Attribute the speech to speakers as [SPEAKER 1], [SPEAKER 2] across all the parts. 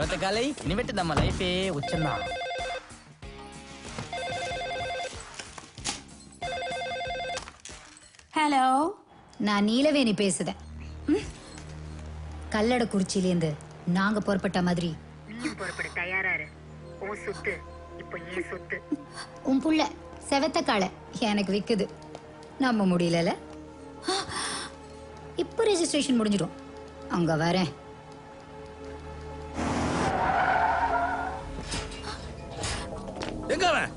[SPEAKER 1] செவத்த காலை இனிமேட்டு நம்ம லைஃபே உச்சம்தான்.
[SPEAKER 2] ஹலோ,
[SPEAKER 3] நான் நீலவேணி பேசுதேன். கல்லடக்குறிச்சியிலேருந்து நாங்க புறப்பட்ட மாதிரி
[SPEAKER 4] நீயும் புறப்பட தயாரா இரு. உன் சொத்து இப்போ ஏன் சொத்து.
[SPEAKER 3] உன் புள்ள செவத்த காளை எனக்கு விக்குது. நம்ப முடியல. இப்போ ரெஜிஸ்ட்ரேஷன் முடிஞ்சிடும். அங்க வரேன்.
[SPEAKER 5] எங்க அவன்?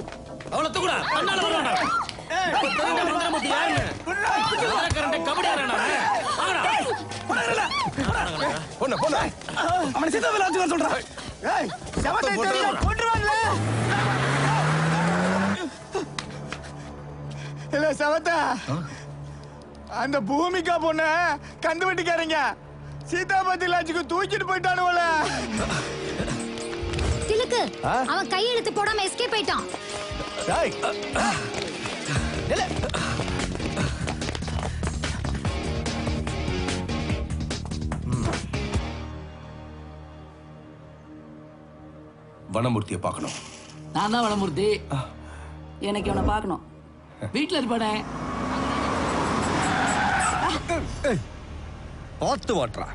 [SPEAKER 5] அவளை தூக்குடா. கண்ணால வரடா.
[SPEAKER 6] அந்த பூமிக்கா பொண்ண கந்து வெட்டிக்காரங்க சீதாபதி லாட்ஜுக்கு தூக்கிட்டு போயிட்டானுவல.
[SPEAKER 3] திலக்கு அவன் கையெழுத்து போடாம எஸ்கேப் ஆயிட்டான்.
[SPEAKER 5] வனமூர்த்தியை பார்க்கணும்.
[SPEAKER 7] நான் தான் வனமூர்த்தி. எனக்கு இவனை பார்க்கணும். வீட்டுல இருப்பானே.
[SPEAKER 5] பார்த்து வாட்றா.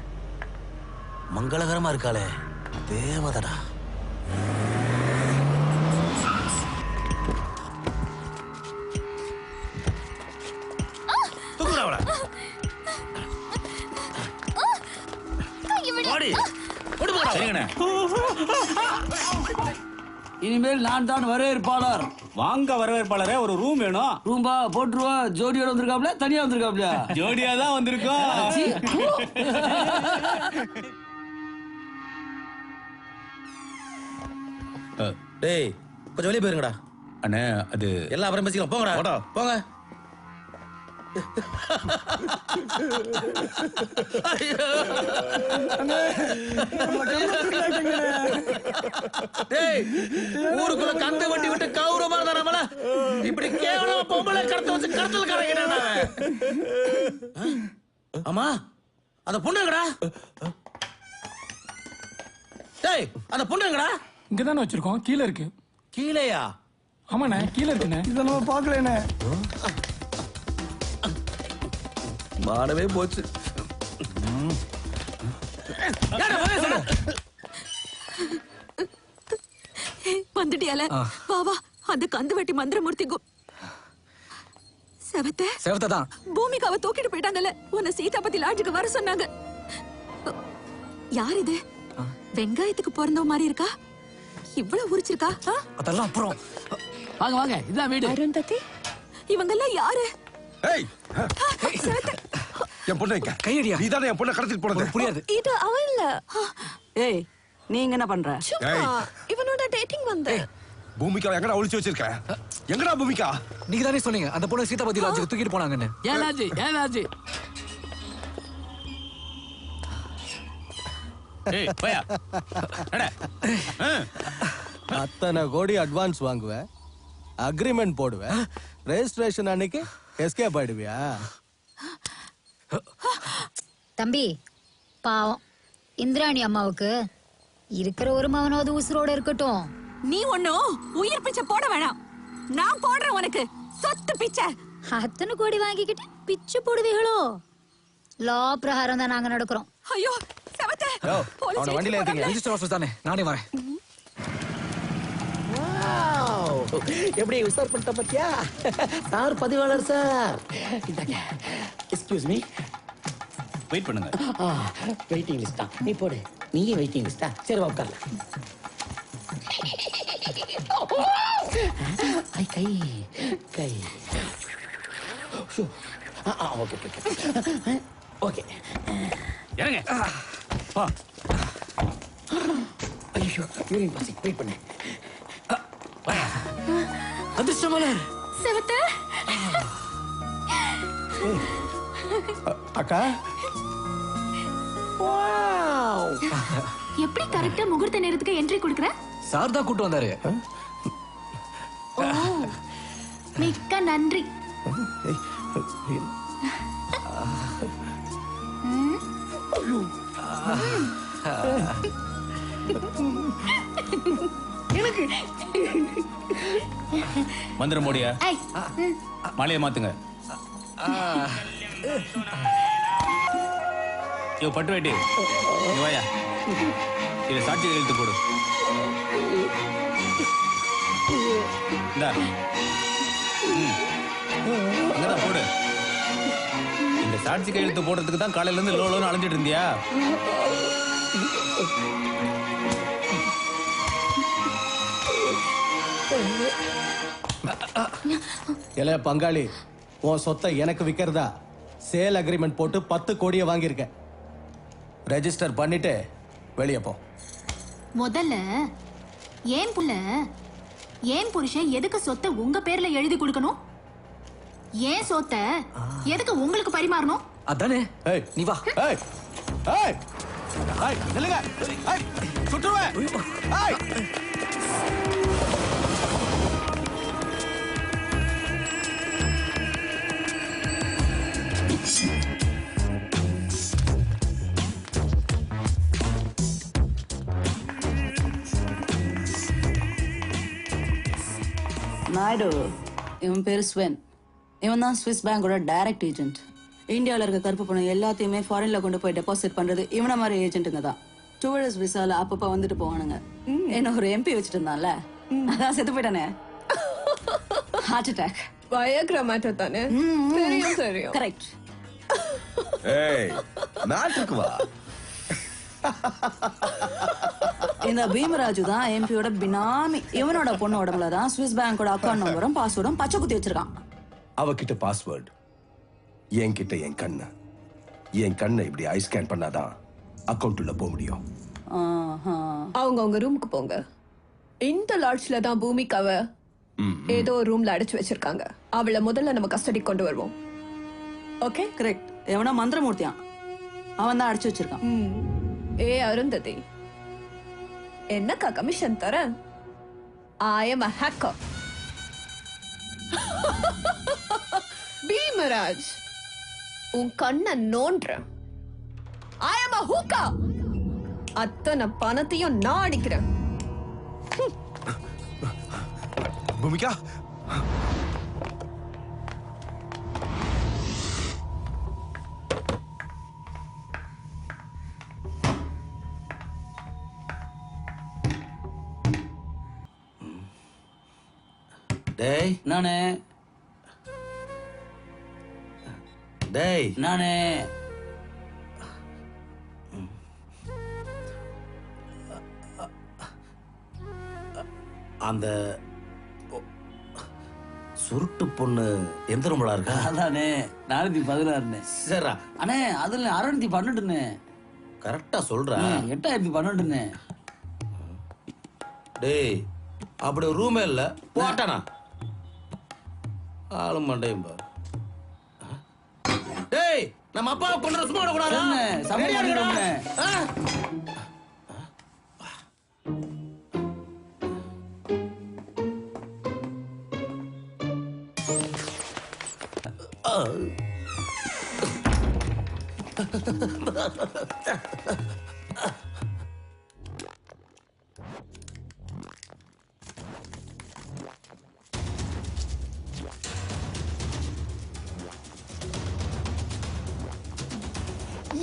[SPEAKER 5] மங்களகரமா இருக்காளே தேவதடா.
[SPEAKER 7] இனிமேல் நான் தான் வரவேற்பாளர்.
[SPEAKER 8] வாங்க வரவேற்பாளரே, ஒரு ரூம் வேணும்.
[SPEAKER 7] ரூம்பா போட்டுருவா. ஜோடியோட வந்திருக்காப்ல, தனியா வந்திருக்காப்ல?
[SPEAKER 8] ஜோடியா தான் வந்திருக்கோம்.
[SPEAKER 5] டேய் கொஞ்சம் வெளியே போயிருங்கடா.
[SPEAKER 8] அண்ணே அது
[SPEAKER 5] எல்லாம் அப்புறம் பேசிக்கலாம். போங்கடா போங்க. ஊருக்குள்ள கந்த வட்டி விட்டு கௌரவமா இருந்தா இப்படி கேவலமா பொம்பளை கடத்த வச்சு கடத்தல் கரைக்கிறான். ஆமா அந்த பொண்ணுங்கடா. டேய் அந்த பொண்ணுங்கடா
[SPEAKER 9] இங்கதானே வச்சிருக்கோம். கீழே இருக்கு.
[SPEAKER 5] கீழேயா?
[SPEAKER 9] ஆமாண்ணே கீழே இருக்குண்ணே.
[SPEAKER 6] இதை நம்ம பாக்கலண்ணே.
[SPEAKER 5] மானவே போச்சு.
[SPEAKER 2] வந்துட்டியால? வா அந்த கந்து வெட்டி மந்திரமூர்த்தி
[SPEAKER 1] செவத்தான்
[SPEAKER 2] பூமிக்காவை தூக்கிட்டு போயிட்டாங்கல்ல. உன்னை சீதாபதி லாட்ஜுக்கு வர சொன்னாங்க. யார் இது? வெங்காயத்துக்கு பிறந்தவ மாதிரி இருக்கா. இவ்வளவு உரிச்சிருக்கா.
[SPEAKER 1] அதெல்லாம் அப்புறம்.
[SPEAKER 7] வாங்க வாங்க, இதான் வீடு.
[SPEAKER 2] அருந்ததி இவங்க எல்லாம் யாரு?
[SPEAKER 5] என் பொண்ணு
[SPEAKER 1] கையடியா?
[SPEAKER 5] நீதானே என் பொண்ணை கடத்திட்டு போனது.
[SPEAKER 1] புரியாது.
[SPEAKER 2] இது அவ இல்ல.
[SPEAKER 7] ஏய் நீங்க என்ன பண்ற?
[SPEAKER 2] இவனோட டேட்டிங் வந்து
[SPEAKER 5] பூமிகா எங்கடா ஒளிச்சு வச்சிருக்க? எங்கடா பூமிகா?
[SPEAKER 1] நீங்க தானே சொன்னீங்க அந்த பொண்ணு சீதாபதி லாட்ஜுக்கு தூக்கிட்டு போனாங்கன்னு.
[SPEAKER 7] ஏனாஜி
[SPEAKER 10] அத்தனை கோடி அட்வான்ஸ் வாங்குவேன், அக்ரிமெண்ட் போடுவேன், ரெஜிஸ்ட்ரேஷன் அன்னைக்கு எஸ்கேப் ஆயிடுவியா?
[SPEAKER 3] தம்பி பாவம் இந்திராணி அம்மாவுக்கு இருக்கிற ஒரு மகனாவது உசுரோட இருக்கட்டும்.
[SPEAKER 2] நீ ஒண்ணும் உயிர் பிச்சை போட வேணாம். நான் போடுறேன் உனக்கு சொத்து பிச்சை.
[SPEAKER 3] அத்தனை கோடி வாங்கிக்கிட்டு பிச்சு போடுவீங்களோ? லா பிரகாரம் தான் நாங்க நடக்கிறோம்.
[SPEAKER 2] ஐயோ செவத்த
[SPEAKER 10] அவன வண்டியில ஏத்துங்க.
[SPEAKER 1] ரெஜிஸ்டர் ஆஃபீஸ் தானே, நானே வரேன். எப்படி உசார் பண்ணிட்ட பத்தியா? சார் பதிவாளர் சார். Excuse me.
[SPEAKER 8] வெயிட் பண்ணுங்க.
[SPEAKER 1] வெயிட்டிங் லிஸ்டா? நீ போடு. நீயே வெயிட்டிங் லிஸ்டா? சரி வா உட்கார்ல. ஐ கை கை. Okay okay okay.
[SPEAKER 8] இறங்க.
[SPEAKER 1] ஐயோ யூரின் பாசி. வெயிட் பண்ணு.
[SPEAKER 7] அதிர்ஷ்டமலர்.
[SPEAKER 2] செவத்த
[SPEAKER 10] அக்கா
[SPEAKER 2] எப்படி கரெக்ட்டா முகூர்த்த நேரத்துக்கு என்ட்ரி கொடுக்கற?
[SPEAKER 1] சார் தான் கூட்டு வந்தாரு.
[SPEAKER 2] மிக்க நன்றி.
[SPEAKER 8] மந்திரம் போடியா
[SPEAKER 3] ஐய்
[SPEAKER 8] மாலையை மாத்துங்க. யோ பட்டு வேட்டி இங்க வாயா. இதை சாட்சி எழுத்து போடு. இந்தா. அங்கதான் போடு. இந்த சாட்சி கையெழுத்து போடுறதுக்கு தான் காலையில இருந்து லோலோன்னு அலைஞ்சிட்டு இருந்தியா?
[SPEAKER 10] இல்ல பங்காளி, உன் சொத்தை எனக்கு விக்கிறதா சேல் அக்ரிமெண்ட் போட்டு 10 கோடியை வாங்கியிருக்க. ரெஜிஸ்டர் பண்ணிட்டு வெளியே போ.
[SPEAKER 11] முதல்ல ஏன் புள்ள ஏன் புருஷன் எதுக்கு சொத்தை உங்க பேர்ல எழுதி கொடுக்கணும்? ஏன் சொத்தை எதுக்கு உங்களுக்கு பரிமாறணும்?
[SPEAKER 5] அதானே
[SPEAKER 10] ஏய்
[SPEAKER 5] நீ வா.
[SPEAKER 10] ஏய் ஏய் ஏய் நில்லுங்க. ஏய் சுற்றுவேன். ஏய்
[SPEAKER 7] நாயுடு, இவன் பேரு ஸ்வென். இவன் தான் ஸ்விஸ் பேங்கோட டைரக்ட் ஏஜென்ட். இந்தியாவில் இருக்க கருப்பு பணம் எல்லாத்தையுமே ஃபாரின்ல கொண்டு போய் டெபாசிட் பண்றது இவன மாதிரி ஏஜென்ட்டுங்க தான். டூரிஸ்ட் விசால அப்பப்ப வந்துட்டு போவானுங்க. என்ன ஒரு எம்பி வச்சுட்டு இருந்தான்ல, அதான் செத்து போயிட்டானே. Heart attack.
[SPEAKER 2] வயக்ரா மேட்டர் தானே? தெரியும் தெரியும்.
[SPEAKER 7] கரெக்ட்.
[SPEAKER 6] ஏய் நாட்டுக்கு வா.
[SPEAKER 7] இந்த பீமராஜு தான் எம்பியோட பினாமி. இவனோட பொண்ணு உடம்புல தான் ஸ்விஸ் பேங்கோட அக்கௌண்ட் நம்பரும் பாஸ்வேர்டும் பச்சை குத்தி வச்சிருக்கான்.
[SPEAKER 6] அவகிட்ட பாஸ்வேர்டு, என்கிட்ட என் கண்ணு. என் கண்ணை இப்படி ஐ ஸ்கேன் பண்ணாதான் அக்கௌண்ட் உள்ள போக முடியும்.
[SPEAKER 2] அவங்க ரூமுக்கு போங்க. இந்த லாட்ஜ்ல தான் பூமிக்காவ ஏதோ ரூம்ல அடைச்சு வச்சிருக்காங்க. அவளை முதல்ல நம்ம கஸ்டடி கொண்டு வருவோம். ஓகே?
[SPEAKER 7] கரெக்ட். எவனா மந்திரமூர்த்தியான், அவன் தான் அடிச்சு வச்சிருக்கான்.
[SPEAKER 2] ஏ அருந்ததி, என்னக்கா கமிஷன் தரேன்? I am a hacker. Bheemaraj, உன் கண்ணை நோண்டுறேன். I am a hookah. அத்தனை பணத்தையும் நான் அடிக்கிறேன்.
[SPEAKER 6] பூமிகா,
[SPEAKER 5] டேய்
[SPEAKER 7] நானே
[SPEAKER 5] டேய்
[SPEAKER 7] நானே
[SPEAKER 5] அந்த சுருட்டு பொண்ணு எந்த ரூம்ல இருக்கா?
[SPEAKER 7] அதானே 416.
[SPEAKER 5] சரிடா,
[SPEAKER 7] அண்ணே அதுல 612.
[SPEAKER 5] கரெக்டா சொல்றா.
[SPEAKER 7] 8012.
[SPEAKER 5] டேய் அப்படி ஒரு ரூமே இல்ல, போட்டானா ஆளு மண்டையும் பாரு. டேய் நம்ம அப்பாவை கொண்டு சும்மா விடக்கூடாதா? ரெடியா இருக்கடா.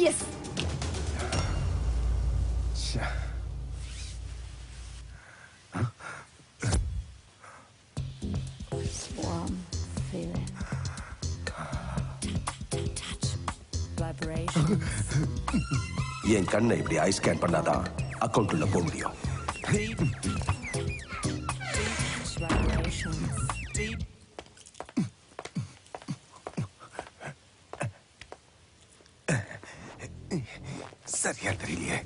[SPEAKER 2] Yes.
[SPEAKER 3] warm feeling. Vibration.
[SPEAKER 6] என் கண்ணை இப்படி ஐ ஸ்கேன் பண்ணாதான் அக்கௌண்ட் உள்ள போக முடியும்.
[SPEAKER 3] Vibrations.
[SPEAKER 6] சரியா தெரியலையே.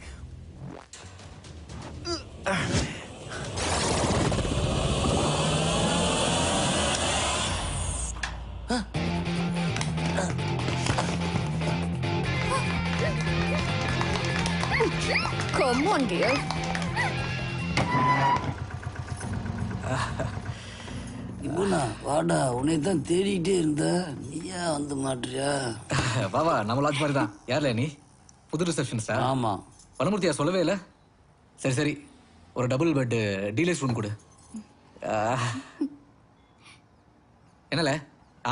[SPEAKER 2] Come on, dear.
[SPEAKER 7] இவனா வாடா, உன்னை தான் தேடிக்கிட்டே இருந்த, நீயா வந்து மாட்டியா?
[SPEAKER 5] வாவா, நம்ம லாட்ஜ் மாதிரி தான். யார்ல நீ? புது ரிசப்ஷனிஸ்டா?
[SPEAKER 7] ஆமா.
[SPEAKER 5] பலமூர்த்தியா சொல்லவே இல்லை. சரி சரி, ஒரு டபுள் பெட் டீலக்ஸ் ரூம் கொடு. என்னல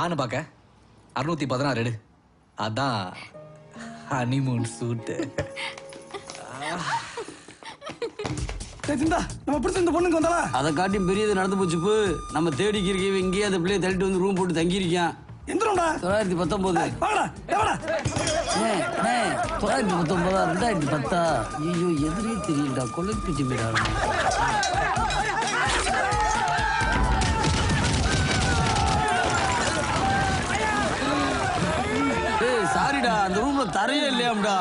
[SPEAKER 5] ஆன்னு பார்க்க 616 எடு. அதான் ஹனிமூன் சூட்டு.
[SPEAKER 9] நம்ம பிடிச்ச பொண்ணுக்கு வந்தாளா?
[SPEAKER 12] அதை காட்டி பெரியது நடந்து போச்சு. நம்ம தேடிக்கு இருக்கீங்க இங்கேயே அந்த பிள்ளைய தள்ளிட்டு வந்து ரூம் போட்டு தங்கி இருக்கான். 919 2010. ஐயோ எதிரே தெரியலடா. கொலைப்பிச்சு போயிடா. சாரிடா, அந்த ரூம்ல தரையே இல்லையாம்டா.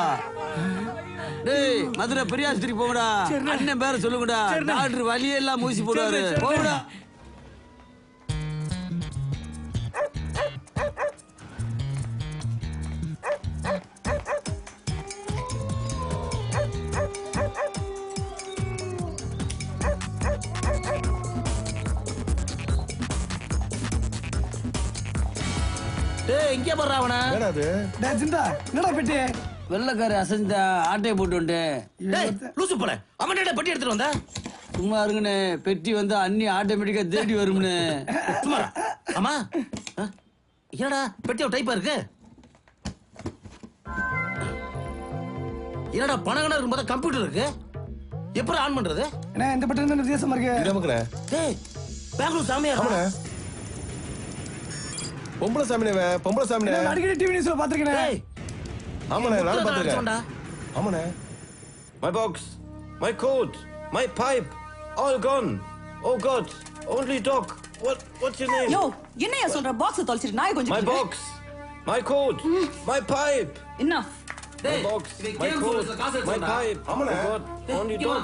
[SPEAKER 12] டேய் மதுரை பெரியாஸ்திரி போங்கடா. அண்ணன் பேர சொல்லுங்கடா. டாக்டர் வழியே எல்லாம் மூசி போடுவாரு. போங்கடா.
[SPEAKER 5] டேய் இங்கே போறா அவன.
[SPEAKER 9] டேய் ஜிந்தா என்னடா பெட்டி?
[SPEAKER 12] வெள்ளக்கார அசைஞ்ச ஆட்டையை போட்டு வந்துட்டேன்.
[SPEAKER 5] டேய் லூசு போல. அவன் என்ன பெட்டி எடுத்துட்டு வந்தா?
[SPEAKER 12] சும்மா இருங்கண்ணே. பெட்டி வந்து அண்ணி ஆட்டோமேட்டிக்கா தேடி வரும்னு.
[SPEAKER 5] சும்மா ஆமா. என்னடா பெட்டியா டைப்பா இருக்கு? என்னடா பணங்கனா இருக்கும்போது கம்ப்யூட்டர் இருக்கு. எப்படி ஆன் பண்றது?
[SPEAKER 9] என்ன இந்த பட்டன் என்ன வித்தியாசமா இருக்கு?
[SPEAKER 6] நமக்குனே
[SPEAKER 5] டேய் பெங்களூர் சாமியார்.
[SPEAKER 6] ஆமாண்ணே. பொம்பளை சாமினே. பொம்பளை சாமினே.
[SPEAKER 9] நான் அடிக்கடி டிவி நியூஸ்ல பாத்துர்க்கேன்.
[SPEAKER 5] டேய்
[SPEAKER 6] ஆமாண்ணே நான் பாத்துர்க்கேன். ஆமாண்ணே.
[SPEAKER 13] My box, my coat, my pipe, all gone. Oh God, only dog. What's your name?
[SPEAKER 7] யோ என்னையா சொல்ற? பாக்ஸ் தொலைச்சிட்டு நான் கொஞ்சம்
[SPEAKER 13] My box, my coat, my pipe.
[SPEAKER 7] enough.
[SPEAKER 13] My box, my coat, my pipe. Oh God, only dog.